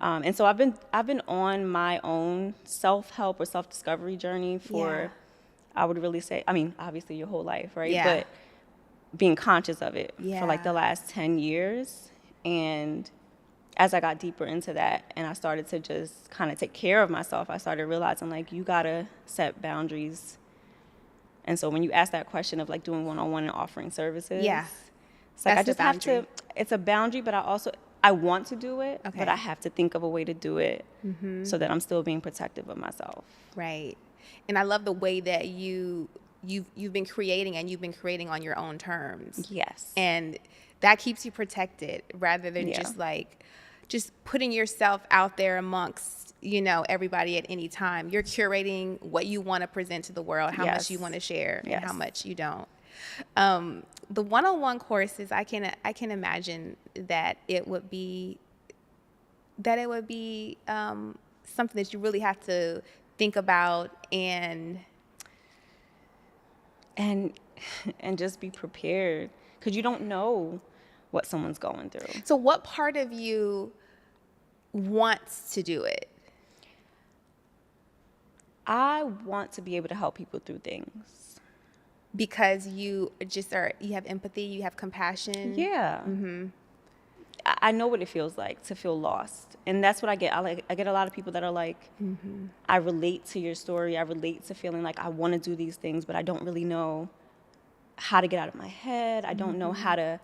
And so I've been on my own self-help or self-discovery journey for, I would really say, I mean, obviously your whole life, right? Yeah. But being conscious of it for like Yeah. the last 10 years. And as I got deeper into that and I started to just kind of take care of myself, I started realizing like you gotta set boundaries. And so when you ask that question of like doing one-on-one and offering services, Yeah. it's like That's I the just have boundary. to, it's a boundary, but I want to do it, Okay. but I have to think of a way to do it so that I'm still being protective of myself. Right. And I love the way that you've been creating, and you've been creating on your own terms. Yes. And that keeps you protected rather than just putting yourself out there amongst, everybody at any time. You're curating what you want to present to the world, how much you want to share, and how much you don't. The one-on-one courses, I can imagine that it would be something that you really have to think about and just be prepared, because you don't know what someone's going through. So what part of you wants to do it? I want to be able to help people through things. Because you have empathy, you have compassion. Yeah. Mm-hmm. I know what it feels like to feel lost. And that's what I get. I get a lot of people that are like, I relate to your story. I relate to feeling like I want to do these things, but I don't really know how to get out of my head. I don't know how to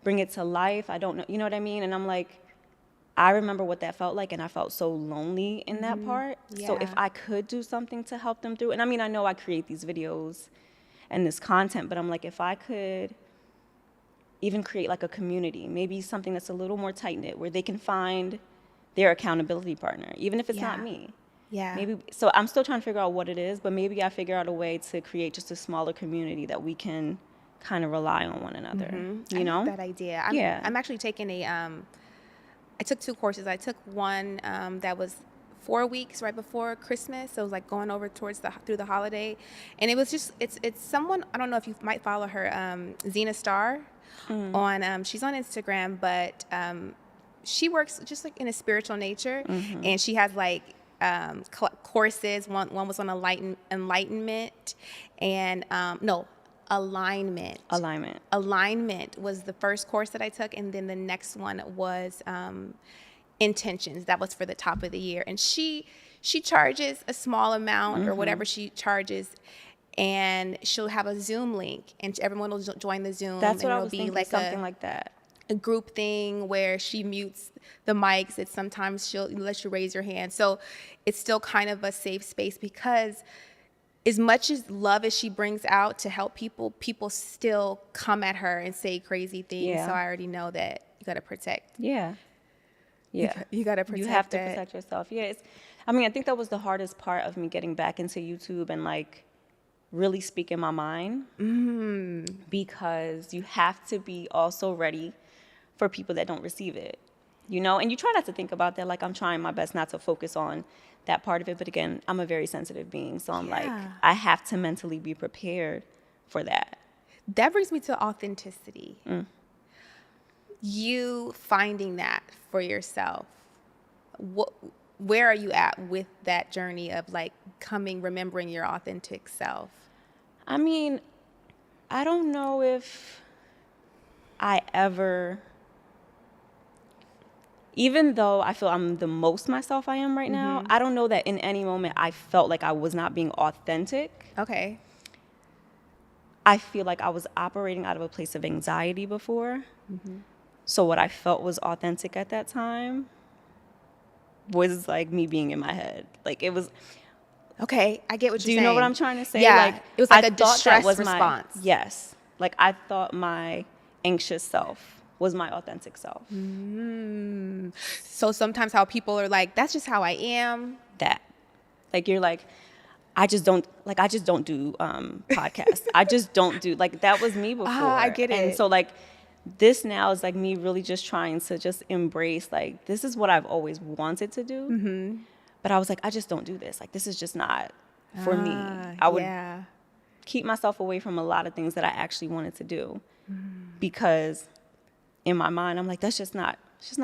bring it to life. I don't know, you know what I mean? And I'm like, I remember what that felt like, and I felt so lonely in that part. Yeah. So if I could do something to help them through, and I mean, I know I create these videos and this content, but I'm like, if I could even create like a community, maybe something that's a little more tight-knit where they can find their accountability partner, even if it's not me. Yeah. Maybe, so I'm still trying to figure out what it is, but maybe I figure out a way to create just a smaller community that we can kind of rely on one another, you know? I like that idea. I'm actually taking I took 2 courses. I took one that was 4 weeks right before Christmas. So it was like going over towards through the holiday. And it was just, it's someone, I don't know if you might follow her, Zena Starr on, she's on Instagram, but she works just like in a spiritual nature. And she has like courses. One was on enlightenment and alignment. Alignment was the first course that I took, and then the next one was intentions. That was for the top of the year, and she charges a small amount or whatever she charges, and she'll have a Zoom link, and everyone will join the Zoom. That's what and I was thinking, like something like that. A group thing where she mutes the mics. It's sometimes she'll let you raise your hand, so it's still kind of a safe space, because as much as love as she brings out to help people, people still come at her and say crazy things. Yeah. So I already know that you got to protect. Yeah. You got to protect. You have to protect yourself. Yeah. I mean, I think that was the hardest part of me getting back into YouTube and like really speaking my mind, because you have to be also ready for people that don't receive it, you know? And you try not to think about that. Like, I'm trying my best not to focus on that part of it. But again, I'm a very sensitive being. So I'm like, I have to mentally be prepared for that. That brings me to authenticity. You finding that for yourself. Where are you at with that journey of like remembering your authentic self? I mean, I don't know if I ever, even though I feel I'm the most myself I am right now, I don't know that in any moment I felt like I was not being authentic. Okay. I feel like I was operating out of a place of anxiety before. So what I felt was authentic at that time was like me being in my head. Like it was. Okay, I get what you're saying. Do you know what I'm trying to say? Yeah, like, it was like a distress response. Yes. Like I thought my anxious self was my authentic self. So sometimes how people are like, that's just how I am. That. Like you're like, I just don't do podcasts. I just don't do, like that was me before. I get it. And so like this now is like me really just trying to just embrace like, this is what I've always wanted to do. But I was like, I just don't do this. Like this is just not for me. I would keep myself away from a lot of things that I actually wanted to do because in my mind, I'm like, it's just not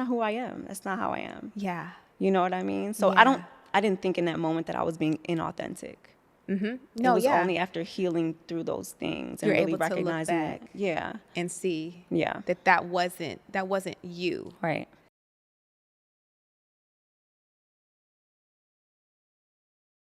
who I am. That's not how I am. Yeah. You know what I mean? So I didn't think in that moment that I was being inauthentic. No, it was only after healing through those things and you're really able to look recognizing back yeah and see yeah that wasn't you. right